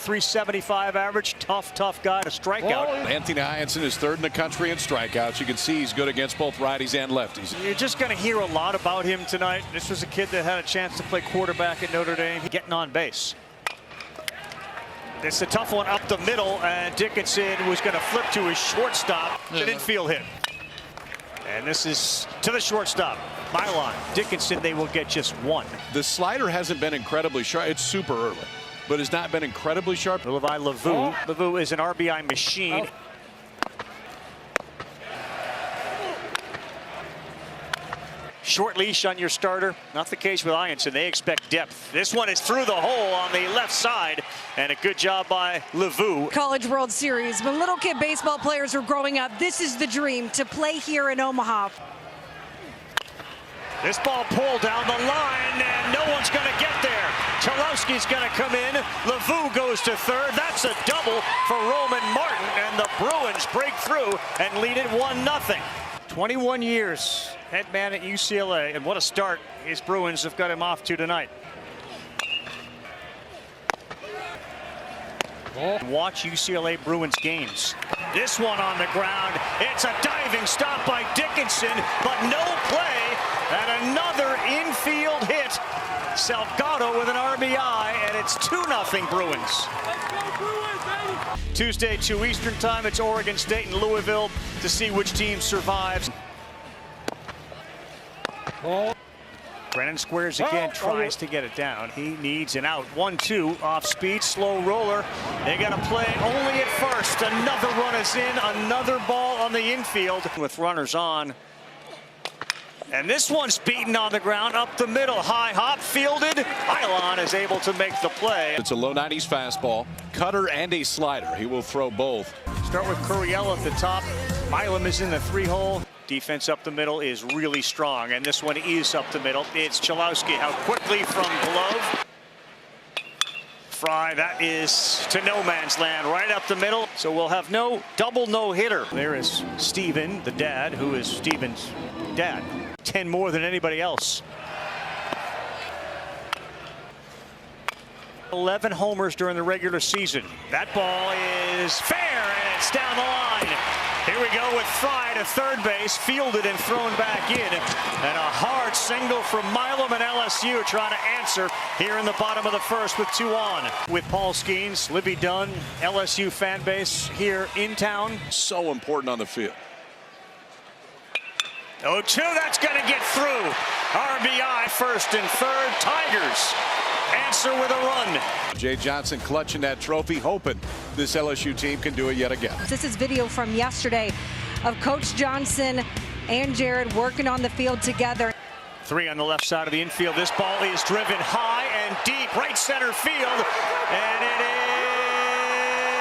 .375 average. Tough guy to strike out. Anthony Hyanson is third in the country in strikeouts. You can see he's good against both righties and lefties. You're just going to hear a lot about him tonight. This was a kid that had a chance to play quarterback at Notre Dame, getting on base. It's a tough one up the middle, and Dickinson was going to flip to his shortstop. An infield hit. And this is to the shortstop. Milan, Dickinson, they will get just one. The slider hasn't been incredibly sharp. It's super early, but has not been incredibly sharp. Levi Lavu. Lavu is an RBI machine. Short leash on your starter. Not the case with Hyanson. They expect depth. This one is through the hole on the left side, and a good job by Lavu. College World Series. When little kid baseball players were growing up, this is the dream, to play here in Omaha. This ball pulled down the line, and no one's going to get there. Chalowski's going to come in. Lavu goes to third. That's a double for Roman Martin, and the Bruins break through and lead it 1-0. 21 years, head man at UCLA, and what a start his Bruins have got him off to tonight. Watch UCLA Bruins games. This one on the ground. It's a diving stop by Dickinson, but no play, and another infield hit. Salgado with an RBI, and it's 2-0 Bruins. Tuesday, 2 Eastern time. It's Oregon State and Louisville to see which team survives. Brennan squares again, tries to get it down. He needs an out. 1-2 off speed, slow roller. They got to play only at first. Another run is in, another ball on the infield with runners on. And this one's beaten on the ground up the middle. High hop fielded. Milan is able to make the play. It's a low 90s fastball, cutter and a slider. He will throw both. Start with Curiel at the top. Milam is in the 3-hole. Defense up the middle is really strong, and this one is up the middle. It's Chalowski out quickly from glove. Fry, that is to no man's land, right up the middle. So we'll have no double no-hitter. There is Steven, the dad, who is Steven's dad. 10 more than anybody else. 11 homers during the regular season. That ball is fair, and it's down the line. Here we go with Fry to third base, fielded and thrown back in. And a hard single from Milam and LSU trying to answer here in the bottom of the first with 2 on. With Paul Skeens, Libby Dunn, LSU fan base here in town. So important on the field. 0-2, that's going to get through. RBI first and third. Tigers answer with a run. Jay Johnson clutching that trophy, hoping this LSU team can do it yet again. This is video from yesterday of Coach Johnson and Jared working on the field together. 3 on the left side of the infield. This ball is driven high and deep, right center field, and it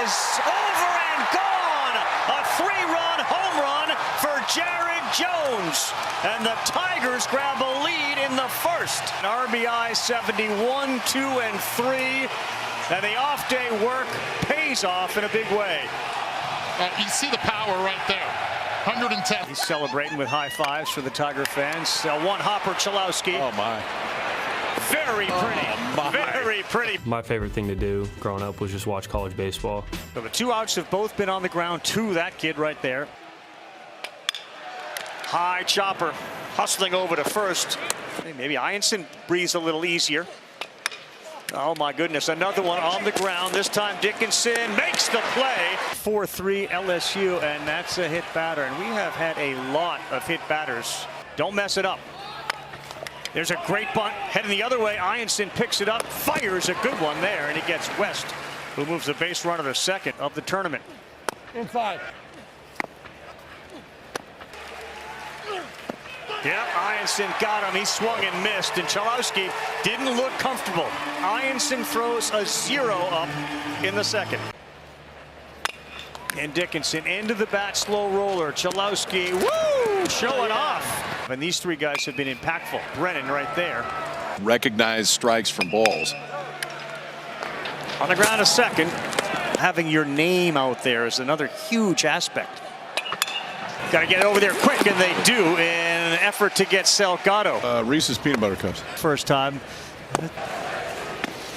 is over and gone. A 3-run home run for Jared Jones, and the Tigers grab a lead in the first. An RBI 71, 2 and 3, and the off-day work pays off in a big way. You see the power right there. 110. He's celebrating with high fives for the Tiger fans. One hopper Chalowski. Oh my. Very pretty. Very pretty. My favorite thing to do growing up was just watch college baseball. So the 2 outs have both been on the ground to that kid right there. High chopper hustling over to first. Maybe Hyanson breathes a little easier. Oh my goodness, another one on the ground. This time Dickinson makes the play. 4-3 LSU, and that's a hit batter. And we have had a lot of hit batters. Don't mess it up. There's a great bunt heading the other way. Hyanson picks it up, fires a good one there, and he gets West, who moves the base runner to second of the tournament. Inside. Yep, Hyanson got him. He swung and missed, and Chalowski didn't look comfortable. Hyanson throws a 0 up in the second. And Dickinson into the bat, slow roller. Chalowski, woo, showing off. And these 3 guys have been impactful. Brennan right there. Recognize strikes from balls. On the ground a second. Having your name out there is another huge aspect. Got to get it over there quick, and they do in an effort to get Salgado. Reese's Peanut Butter Cups. First time.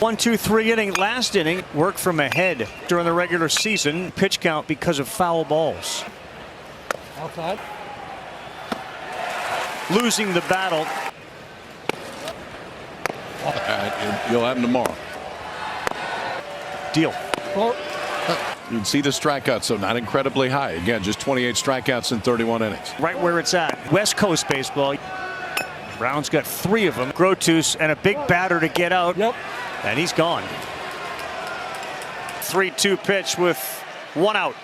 1-2-3 inning last inning. Work from ahead during the regular season. Pitch count because of foul balls. Outside. Losing the battle. You'll have him tomorrow. Deal. You can see the strikeouts, so not incredibly high. Again, just 28 strikeouts in 31 innings. Right where it's at. West Coast baseball. Brown's got 3 of them. Grotus and a big batter to get out. Yep. And he's gone. 3-2 pitch with 1 out.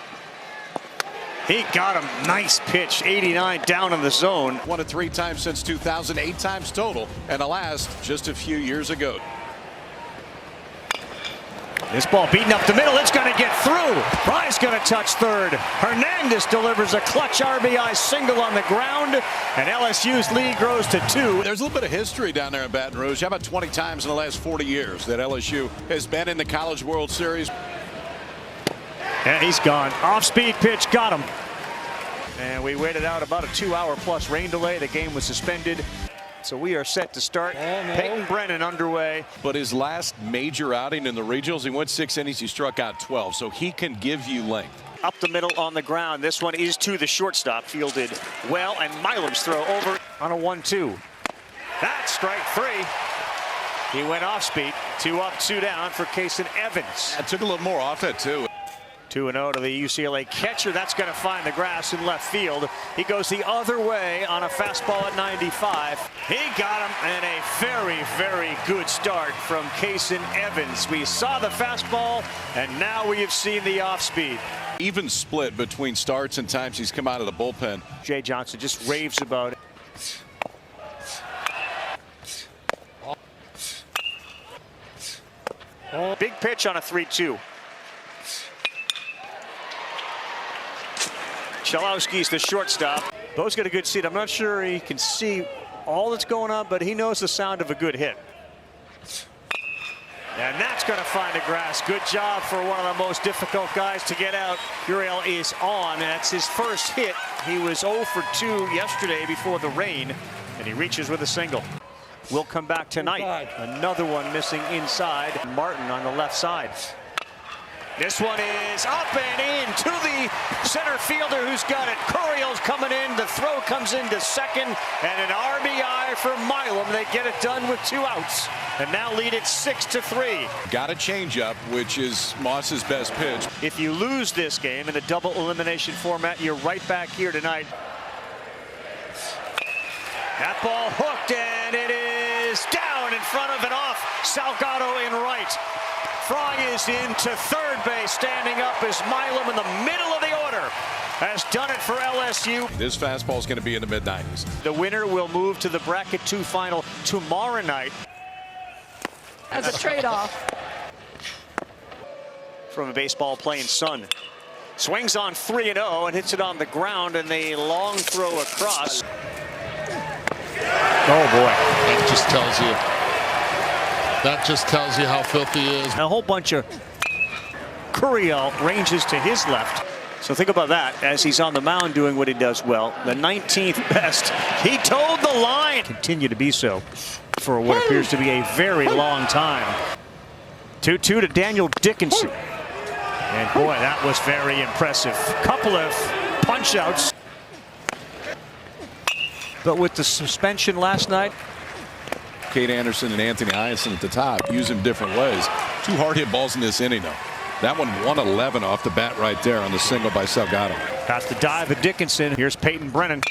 He got him. Nice pitch. 89 down in the zone. Won it 3 times since 2000, 8 times total, and the last just a few years ago. This ball beaten up the middle. It's going to get through. Fry's going to touch third. Hernandez delivers a clutch RBI single on the ground, and LSU's lead grows to 2. There's a little bit of history down there in Baton Rouge. How about 20 times in the last 40 years that LSU has been in the College World Series? And he's gone. Off-speed pitch got him. And we waited out about a 2-hour-plus rain delay. The game was suspended. So we are set to start. Peyton Brennan underway. But his last major outing in the regionals, he went 6 innings, he struck out 12, so he can give you length. Up the middle on the ground. This one is to the shortstop. Fielded well, and Milam's throw over on a 1-2. That's strike 3. He went off speed. 2 up, 2 down for Kason Evans. That took a little more off it, too. 2-0 to the UCLA catcher. That's going to find the grass in left field. He goes the other way on a fastball at 95. He got him, and a very, very good start from Kason Evans. We saw the fastball, and now we have seen the off-speed. Even split between starts and times he's come out of the bullpen. Jay Johnson just raves about it. Big pitch on a 3-2. Chalowski's the shortstop. Bo's got a good seat. I'm not sure he can see all that's going on, but he knows the sound of a good hit. And that's going to find the grass. Good job for one of the most difficult guys to get out. Uriel is on. That's his first hit. He was 0 for 2 yesterday before the rain, and he reaches with a single. Will come back tonight. Another one missing inside. Martin on the left side. This one is up and in to the center fielder who's got it. Curiel's coming in. The throw comes into second, and an RBI for Milam. They get it done with 2 outs, and now lead it 6-3. Got a changeup, which is Moss's best pitch. If you lose this game in the double elimination format, you're right back here tonight. That ball hooked, and it is down in front of and off. Salgado in right. Fry is into third base. Standing up is Milam in the middle of the order. Has done it for LSU. This fastball is going to be in the mid-90s. The winner will move to the bracket 2 final tomorrow night. As a trade-off. From a baseball playing son. Swings on 3-0 and hits it on the ground, and the long throw across. Oh boy. That just tells you how filthy he is. A whole bunch of Curiel ranges to his left. So think about that as he's on the mound doing what he does well. The 19th best. He towed the line. Continue to be so for what appears to be a very long time. 2-2 to Daniel Dickinson. And boy, that was very impressive. Couple of punch outs. But with the suspension last night, Kate Anderson and Anthony Hyacinth at the top use him different ways. 2 hard hit balls in this inning, though. That one 111 off the bat right there on the single by Salgado. Got the dive of Dickinson. Here's Peyton Brennan.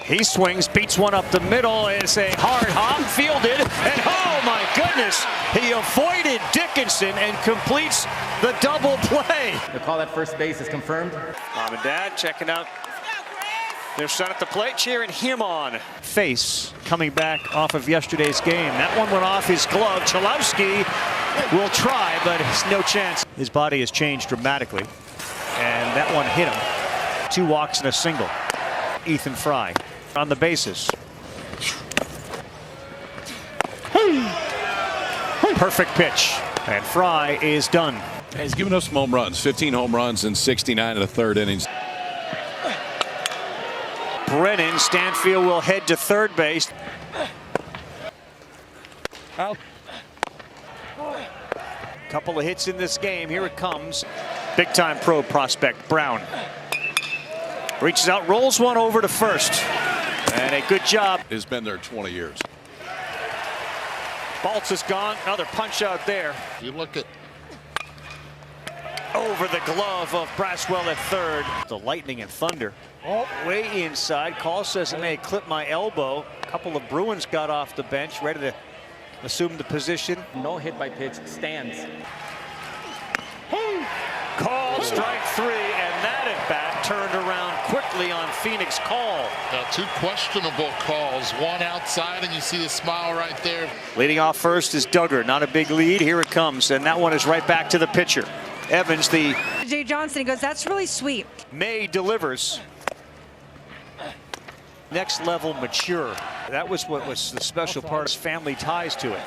He swings, beats one up the middle. It's a hard hop, fielded, and oh my goodness, he avoided Dickinson and completes the double play. The call at first base is confirmed. Mom and Dad checking out their son at the plate, cheering him on. Face coming back off of yesterday's game. That one went off his glove. Chalowski will try, but it's no chance. His body has changed dramatically, and that one hit him. 2 walks and a single. Ethan Fry on the bases. Perfect pitch, and Fry is done. He's given us some home runs. 15 home runs in 69 of the 3rd innings. Brennan, Stanfield will head to third base. Out. Couple of hits in this game. Here it comes. Big time pro prospect Brown. Reaches out, rolls one over to first. And a good job. Has been there 20 years. Baltz is gone. Another punch out there. You look at Over the glove of Braswell at third. The lightning and thunder. Way inside. Call says it may clip my elbow. A couple of Bruins got off the bench, ready to assume the position. No hit by pitch, stands. Call strike three, and that at bat turned around quickly on Phoenix Call. now two questionable calls. One outside, and you see the smile right there. Leading off first is Duggar. Not a big lead. Here it comes, and that one is right back to the pitcher. Evans, the Jay Johnson, he goes, that's really sweet. May delivers. Next level mature. That was what was the special part. His family ties to it.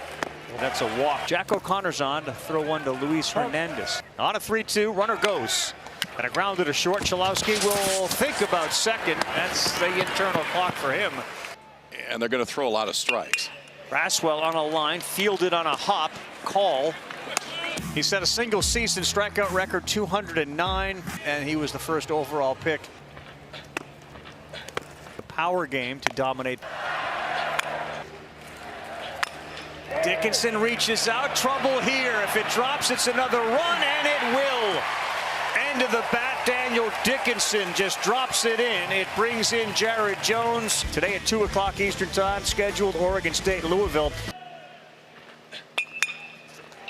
That's a walk. Jack O'Connor's on to throw one to Luis Hernandez. On a 3-2, runner goes. And a grounded to short. Chalowski will think about second. That's the internal clock for him. And they're going to throw a lot of strikes. Braswell on a line, fielded on a hop. Call. He set a single season strikeout record, 209, and he was the first overall pick. The power game to dominate. Dickinson reaches out, trouble here. If it drops, it's another run, and it will. End of the bat, Daniel Dickinson just drops it in. It brings in Jared Jones. Today at 2 o'clock Eastern Time, scheduled Oregon State, Louisville.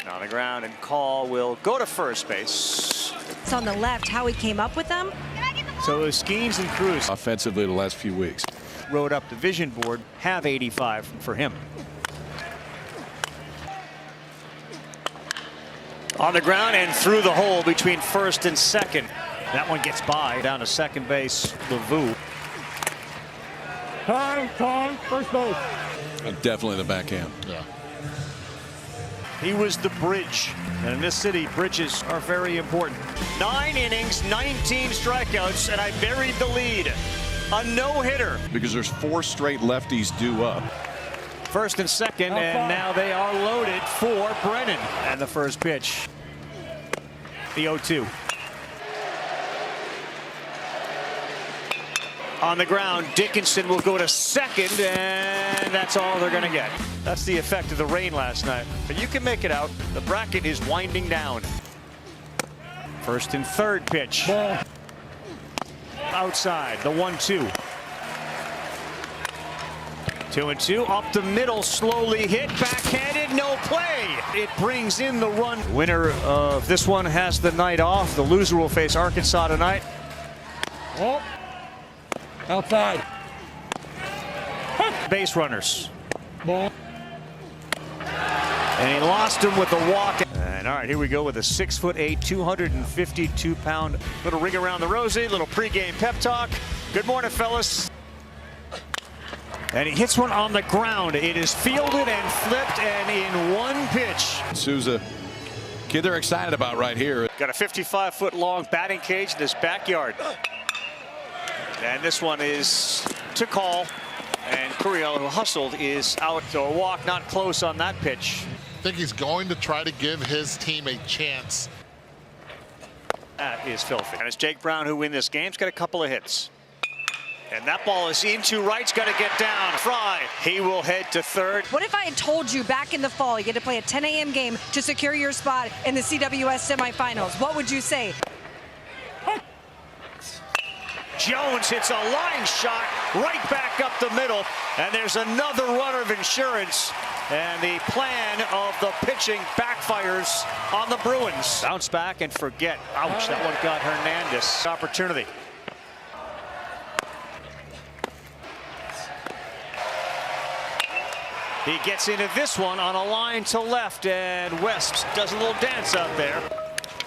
On the ground, and Call will go to first base. It's on the left, how he came up with them. So it was Skeens and Cruz. Offensively the last few weeks. Wrote up the vision board, have 85 for him. On the ground and through the hole between first and second. That one gets by down to second base. Lavu. Time, first base. Definitely the backhand. Yeah. He was the bridge. And in this city, bridges are very important. 9 innings, 19 strikeouts, and I buried the lead. A no-hitter. Because there's 4 straight lefties due up. First and second, and now they are loaded for Brennan. And the first pitch. The 0-2. On the ground, Dickinson will go to second, and that's all they're going to get. That's the effect of the rain last night. But you can make it out. The bracket is winding down. First and third pitch. Outside, the 1-2. 2-2, up the middle, slowly hit, backhanded, no play. It brings in the run. Winner of this one has the night off. The loser will face Arkansas tonight. Outside. Base runners. Ball. And he lost him with a walk. And all right, here we go with a 6'8", 252-pound little ring around the rosy, little pregame pep talk. Good morning, fellas. And he hits one on the ground. It is fielded and flipped, and in one pitch. Souza, kid they're excited about right here. Got a 55-foot long batting cage in his backyard. And this one is to Call. And Curiel, who hustled, is out to a walk, not close on that pitch. I think he's going to try to give his team a chance. That is filthy. And it's Jake Brown who win this game. He's got a couple of hits. And that ball is into right's got to get down. Fry, he will head to third. What if I had told you back in the fall you get to play a 10 a.m. game to secure your spot in the CWS semifinals? What would you say? Jones hits a line shot right back up the middle. And there's another runner of insurance. And the plan of the pitching backfires on the Bruins. Bounce back and forget. Ouch, that one got Hernandez. Opportunity. He gets into this one on a line to left, and West does a little dance out there.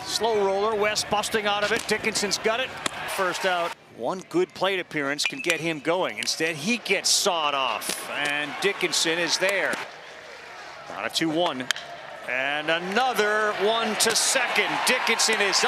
Slow roller, West busting out of it. Dickinson's got it. First out. One good plate appearance can get him going. Instead, he gets sawed off, and Dickinson is there. On a 2-1. And another one to second. Dickinson is up.